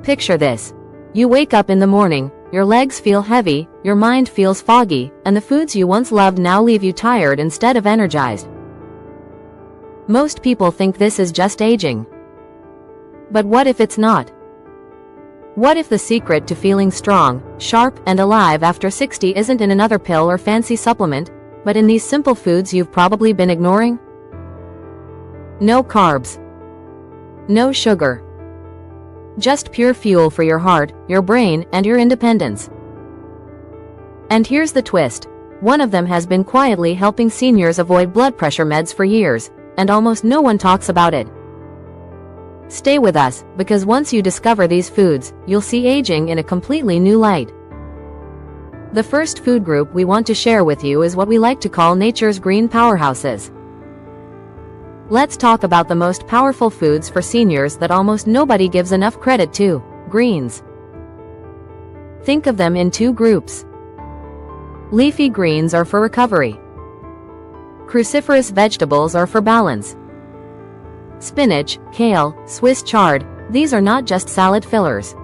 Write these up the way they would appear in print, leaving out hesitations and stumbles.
Picture this. You wake up in the morning, your legs feel heavy, your mind feels foggy, and the foods you once loved now leave you tired instead of energized. Most people think this is just aging. But what if it's not? What if the secret to feeling strong, sharp, and alive after 60 isn't in another pill or fancy supplement, but in these simple foods you've probably been ignoring? No carbs. No sugar. Just pure fuel for your heart, your brain, and your independence. And here's the twist. One of them has been quietly helping seniors avoid blood pressure meds for years, and almost no one talks about it. Stay with us, because once you discover these foods, you'll see aging in a completely new light. The first food group we want to share with you is what we like to call nature's green powerhouses. Let's talk about the most powerful foods for seniors that almost nobody gives enough credit to: greens. Think of them in two groups. Leafy greens are for recovery. Cruciferous vegetables are for balance. Spinach, kale, Swiss chard, these are not just salad fillers.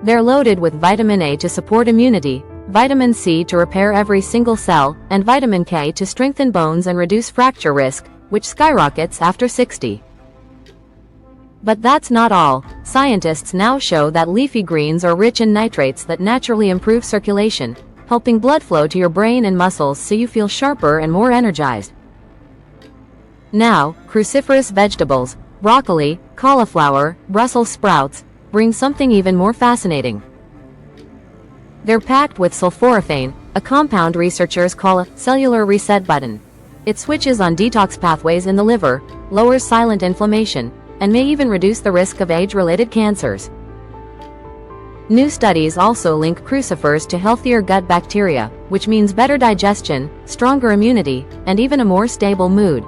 They're loaded with vitamin A to support immunity, vitamin C to repair every single cell, and vitamin K to strengthen bones and reduce fracture risk, which skyrockets after 60. But that's not all. Scientists now show that leafy greens are rich in nitrates that naturally improve circulation, helping blood flow to your brain and muscles so you feel sharper and more energized. Now, cruciferous vegetables, broccoli, cauliflower, Brussels sprouts, bring something even more fascinating. They're packed with sulforaphane, a compound researchers call a cellular reset button. It switches on detox pathways in the liver, lowers silent inflammation, and may even reduce the risk of age-related cancers. New studies also link crucifers to healthier gut bacteria, which means better digestion, stronger immunity, and even a more stable mood.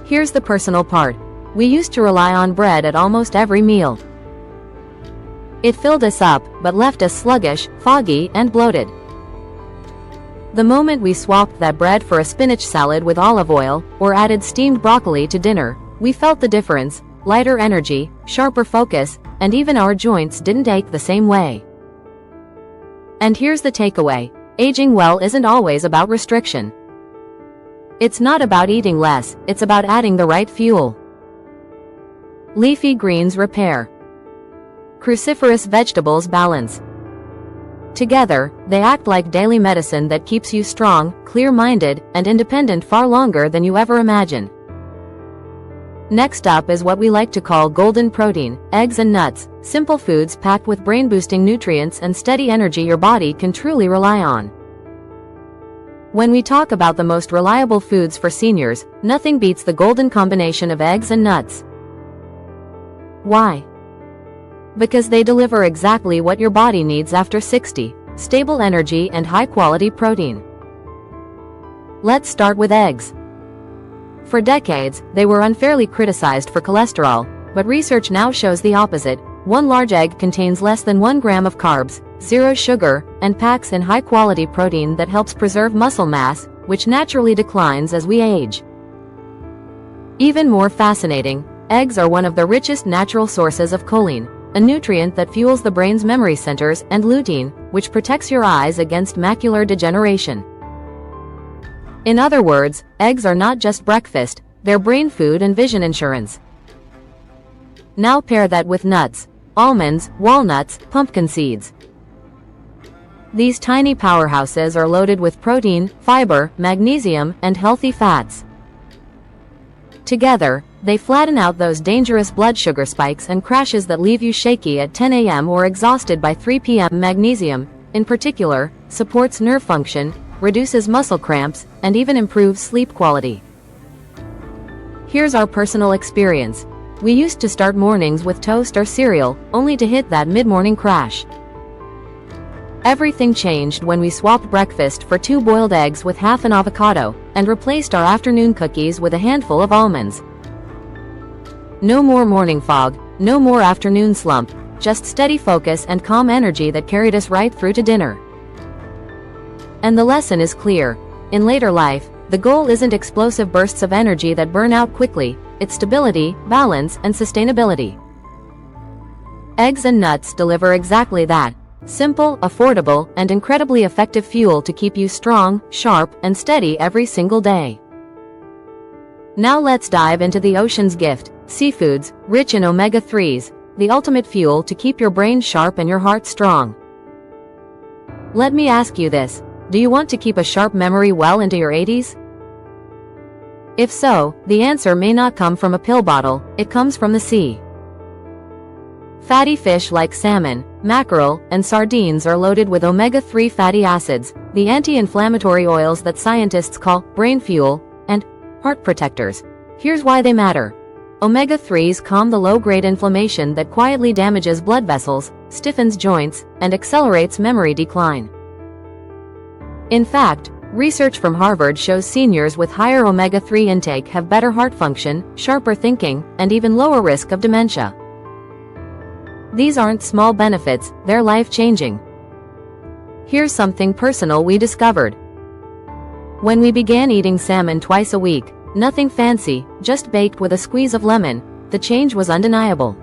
Here's the personal part. We used to rely on bread at almost every meal. It filled us up, but left us sluggish, foggy, and bloated. The moment we swapped that bread for a spinach salad with olive oil, or added steamed broccoli to dinner, we felt the difference: lighter energy, sharper focus, and even our joints didn't ache the same way. And here's the takeaway. Aging well isn't always about restriction. It's not about eating less, it's about adding the right fuel. Leafy greens repair. Cruciferous vegetables balance. Together, they act like daily medicine that keeps you strong, clear-minded, and independent far longer than you ever imagined. Next up is what we like to call golden protein: eggs and nuts, simple foods packed with brain-boosting nutrients and steady energy your body can truly rely on. When we talk about the most reliable foods for seniors, nothing beats the golden combination of eggs and nuts. Why? Because they deliver exactly what your body needs after 60: stable energy and high-quality protein. Let's start with eggs. For decades, they were unfairly criticized for cholesterol, but research now shows the opposite. One large egg contains less than 1 gram of carbs, 0 sugar, and packs in high-quality protein that helps preserve muscle mass, which naturally declines as we age. Even more fascinating, eggs are one of the richest natural sources of choline, a nutrient that fuels the brain's memory centers, and lutein, which protects your eyes against macular degeneration. In other words, eggs are not just breakfast, they're brain food and vision insurance. Now pair that with nuts: almonds, walnuts, pumpkin seeds. These tiny powerhouses are loaded with protein, fiber, magnesium, and healthy fats. Together, they flatten out those dangerous blood sugar spikes and crashes that leave you shaky at 10 a.m. or exhausted by 3 p.m. Magnesium, in particular, supports nerve function, reduces muscle cramps, and even improves sleep quality. Here's our personal experience. We used to start mornings with toast or cereal, only to hit that mid-morning crash. Everything changed when we swapped breakfast for 2 boiled eggs with half an avocado, and replaced our afternoon cookies with a handful of almonds. No more morning fog, no more afternoon slump, just steady focus and calm energy that carried us right through to dinner. And the lesson is clear. In later life, the goal isn't explosive bursts of energy that burn out quickly, it's stability, balance, and sustainability. Eggs and nuts deliver exactly that. Simple, affordable, and incredibly effective fuel to keep you strong, sharp, and steady every single day. Now let's dive into the ocean's gift, seafoods, rich in omega-3s, the ultimate fuel to keep your brain sharp and your heart strong. Let me ask you this, do you want to keep a sharp memory well into your 80s? If so, the answer may not come from a pill bottle, it comes from the sea. Fatty fish like salmon, mackerel, and sardines are loaded with omega-3 fatty acids, the anti-inflammatory oils that scientists call brain fuel and heart protectors. Here's why they matter. Omega-3s calm the low-grade inflammation that quietly damages blood vessels, stiffens joints, and accelerates memory decline. In fact, research from Harvard shows seniors with higher omega-3 intake have better heart function, sharper thinking, and even lower risk of dementia. These aren't small benefits, they're life-changing. Here's something personal we discovered. When we began eating salmon twice a week, nothing fancy, just baked with a squeeze of lemon, the change was undeniable.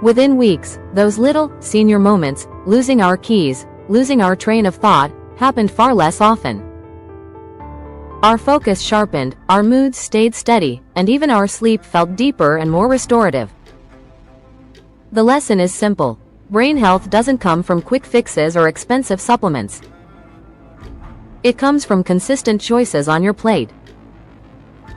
Within weeks, those little, senior moments, losing our keys, losing our train of thought, happened far less often. Our focus sharpened, our moods stayed steady, and even our sleep felt deeper and more restorative. The lesson is simple. Brain health doesn't come from quick fixes or expensive supplements. It comes from consistent choices on your plate.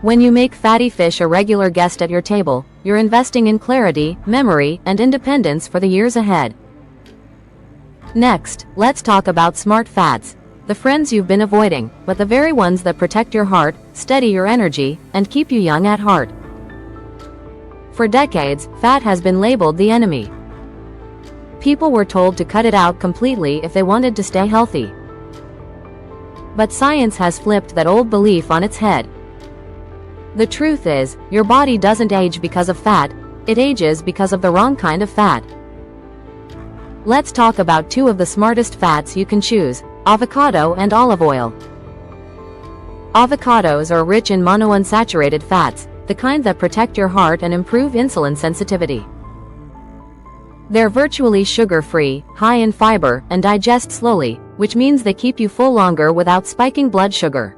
When you make fatty fish a regular guest at your table, you're investing in clarity, memory, and independence for the years ahead. Next, let's talk about smart fats, the friends you've been avoiding, but the very ones that protect your heart, steady your energy, and keep you young at heart. For decades, fat has been labeled the enemy. People were told to cut it out completely if they wanted to stay healthy. But science has flipped that old belief on its head. The truth is, your body doesn't age because of fat, it ages because of the wrong kind of fat. Let's talk about two of the smartest fats you can choose, avocado and olive oil. Avocados are rich in monounsaturated fats, the kind that protect your heart and improve insulin sensitivity. They're virtually sugar-free, high in fiber, and digest slowly, which means they keep you full longer without spiking blood sugar.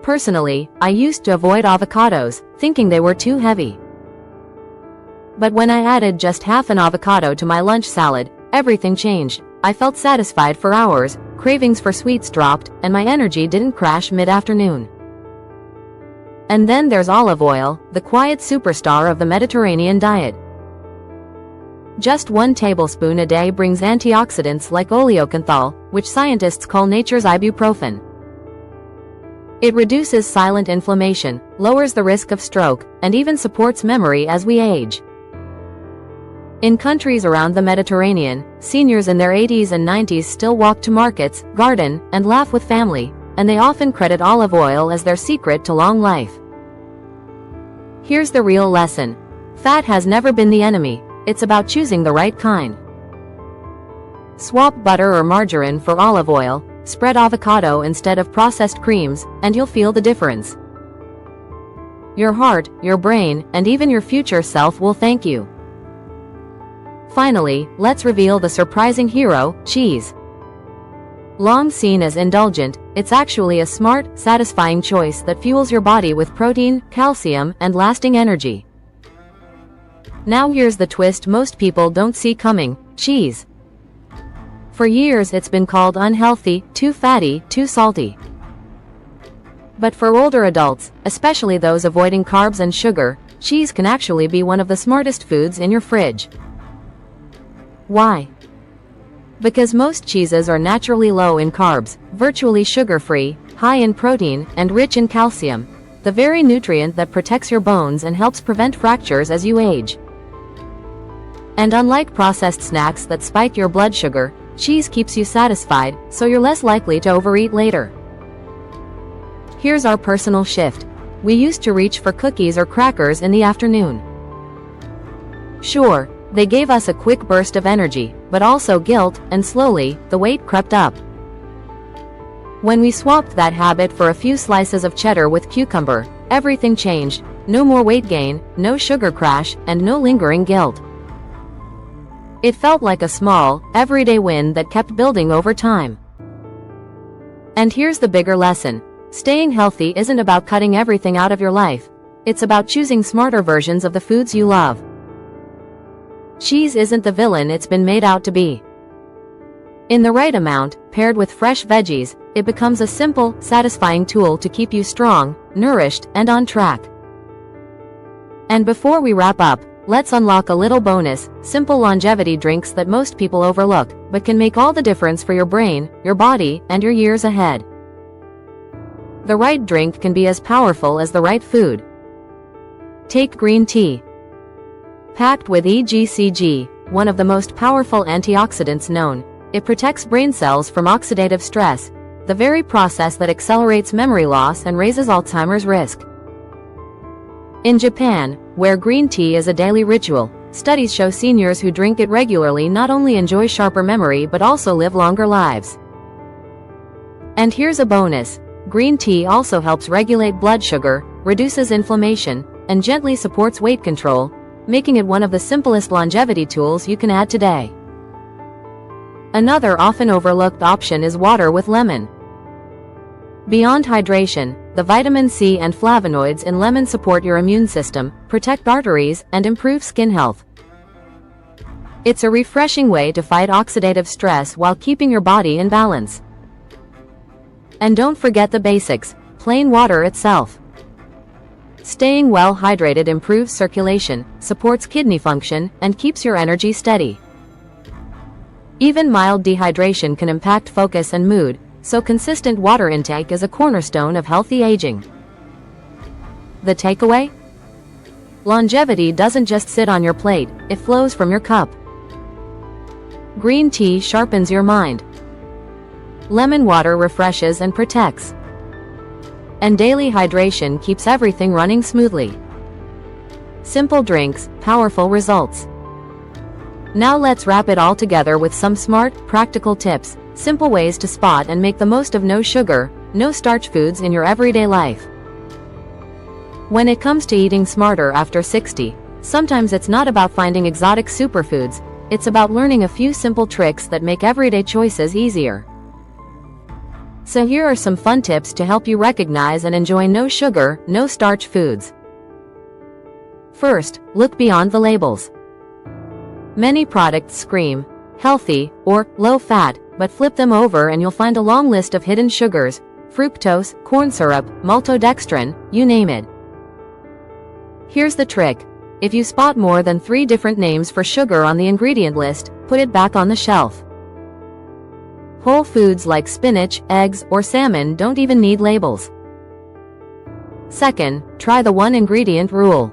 Personally, I used to avoid avocados, thinking they were too heavy. But when I added just half an avocado to my lunch salad, everything changed. I felt satisfied for hours, cravings for sweets dropped, and my energy didn't crash mid-afternoon. And then there's olive oil, the quiet superstar of the Mediterranean diet. Just 1 tablespoon a day brings antioxidants like oleocanthal, which scientists call nature's ibuprofen. It reduces silent inflammation, lowers the risk of stroke, and even supports memory as we age. In countries around the Mediterranean, seniors in their 80s and 90s still walk to markets, garden, and laugh with family, and they often credit olive oil as their secret to long life. Here's the real lesson. Fat has never been the enemy, it's about choosing the right kind. Swap butter or margarine for olive oil, spread avocado instead of processed creams, and you'll feel the difference. Your heart, your brain, and even your future self will thank you. Finally, let's reveal the surprising hero, cheese. Long seen as indulgent, it's actually a smart, satisfying choice that fuels your body with protein, calcium, and lasting energy. Now here's the twist most people don't see coming: cheese. For years it's been called unhealthy, too fatty, too salty. But for older adults, especially those avoiding carbs and sugar, cheese can actually be one of the smartest foods in your fridge. Why? Because most cheeses are naturally low in carbs, virtually sugar-free, high in protein, and rich in calcium, the very nutrient that protects your bones and helps prevent fractures as you age. And unlike processed snacks that spike your blood sugar, cheese keeps you satisfied, so you're less likely to overeat later. Here's our personal shift. We used to reach for cookies or crackers in the afternoon. Sure, they gave us a quick burst of energy, but also guilt, and slowly, the weight crept up. When we swapped that habit for a few slices of cheddar with cucumber, everything changed. no more weight gain, no sugar crash, and no lingering guilt. It felt like a small, everyday win that kept building over time. And here's the bigger lesson. Staying healthy isn't about cutting everything out of your life. It's about choosing smarter versions of the foods you love. Cheese isn't the villain it's been made out to be. In the right amount, paired with fresh veggies, it becomes a simple, satisfying tool to keep you strong, nourished, and on track. And before we wrap up, let's unlock a little bonus, simple longevity drinks that most people overlook, but can make all the difference for your brain, your body, and your years ahead. The right drink can be as powerful as the right food. Take green tea. Packed with EGCG, one of the most powerful antioxidants known, it protects brain cells from oxidative stress, the very process that accelerates memory loss and raises Alzheimer's risk. In Japan, where green tea is a daily ritual, studies show seniors who drink it regularly not only enjoy sharper memory but also live longer lives. And here's a bonus. Green tea also helps regulate blood sugar, reduces inflammation, and gently supports weight control, making it one of the simplest longevity tools you can add today. Another often overlooked option is water with lemon. Beyond hydration, the vitamin C and flavonoids in lemon support your immune system, protect arteries, and improve skin health. It's a refreshing way to fight oxidative stress while keeping your body in balance. And don't forget the basics, plain water itself. Staying well hydrated improves circulation, supports kidney function, and keeps your energy steady. Even mild dehydration can impact focus and mood, so consistent water intake is a cornerstone of healthy aging. The takeaway? Longevity doesn't just sit on your plate, it flows from your cup. Green tea sharpens your mind. Lemon water refreshes and protects. And daily hydration keeps everything running smoothly. Simple drinks, powerful results. Now let's wrap it all together with some smart, practical tips, simple ways to spot and make the most of no sugar, no starch foods in your everyday life. When it comes to eating smarter after 60, sometimes it's not about finding exotic superfoods, it's about learning a few simple tricks that make everyday choices easier. So here are some fun tips to help you recognize and enjoy no sugar, no starch foods. First, look beyond the labels. Many products scream healthy or low fat, but flip them over and you'll find a long list of hidden sugars, fructose, corn syrup, maltodextrin, you name it. Here's the trick. If you spot more than 3 different names for sugar on the ingredient list, put it back on the shelf. Whole foods like spinach, eggs, or salmon don't even need labels. Second, try the one ingredient rule.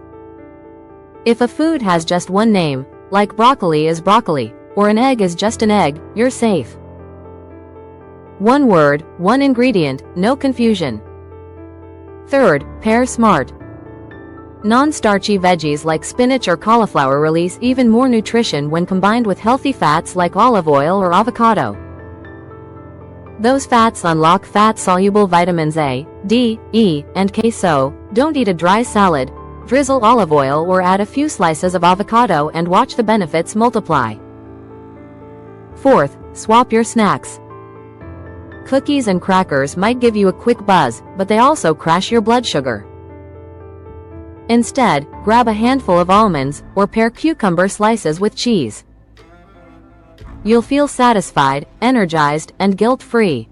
If a food has just one name, like broccoli is broccoli, or an egg is just an egg, you're safe. One word, one ingredient, no confusion. Third, pair smart. Non-starchy veggies like spinach or cauliflower release even more nutrition when combined with healthy fats like olive oil or avocado. Those fats unlock fat-soluble vitamins A, D, E, and K, so don't eat a dry salad, drizzle olive oil or add a few slices of avocado and watch the benefits multiply. Fourth, swap your snacks. Cookies and crackers might give you a quick buzz, but they also crash your blood sugar. Instead, grab a handful of almonds, or pair cucumber slices with cheese. You'll feel satisfied, energized, and guilt-free.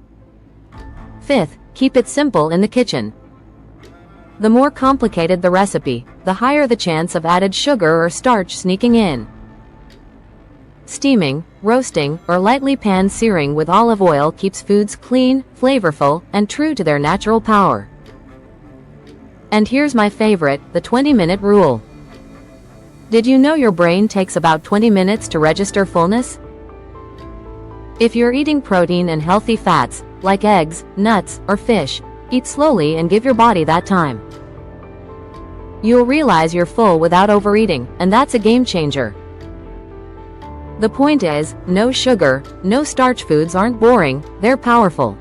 Fifth, keep it simple in the kitchen. The more complicated the recipe, the higher the chance of added sugar or starch sneaking in. Steaming, roasting, or lightly pan-searing with olive oil keeps foods clean, flavorful, and true to their natural power. And here's my favorite, the 20-minute rule. Did you know your brain takes about 20 minutes to register fullness? If you're eating protein and healthy fats, like eggs, nuts, or fish, eat slowly and give your body that time. You'll realize you're full without overeating, and that's a game changer. The point is, no sugar, no starch foods aren't boring, they're powerful.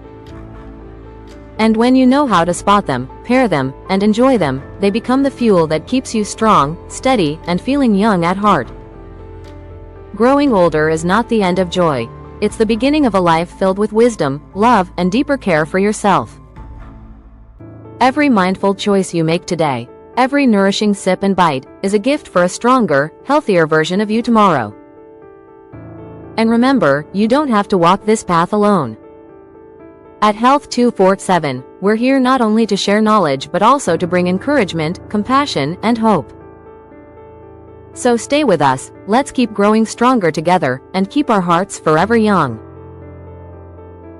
And when you know how to spot them, pair them, and enjoy them, they become the fuel that keeps you strong, steady, and feeling young at heart. Growing older is not the end of joy. It's the beginning of a life filled with wisdom, love, and deeper care for yourself. Every mindful choice you make today, every nourishing sip and bite, is a gift for a stronger, healthier version of you tomorrow. And remember, you don't have to walk this path alone. At Health 247, we're here not only to share knowledge but also to bring encouragement, compassion, and hope. So stay with us, let's keep growing stronger together, and keep our hearts forever young.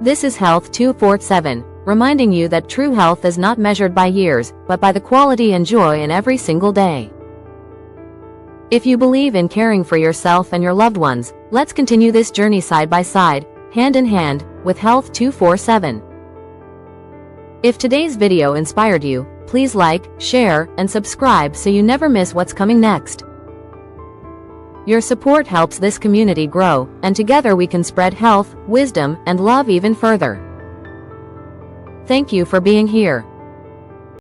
This is Health 247, reminding you that true health is not measured by years, but by the quality and joy in every single day. If you believe in caring for yourself and your loved ones, let's continue this journey side by side, hand in hand, with Health 247. If today's video inspired you, please like, share, and subscribe so you never miss what's coming next. Your support helps this community grow, and together we can spread health, wisdom, and love even further. Thank you for being here.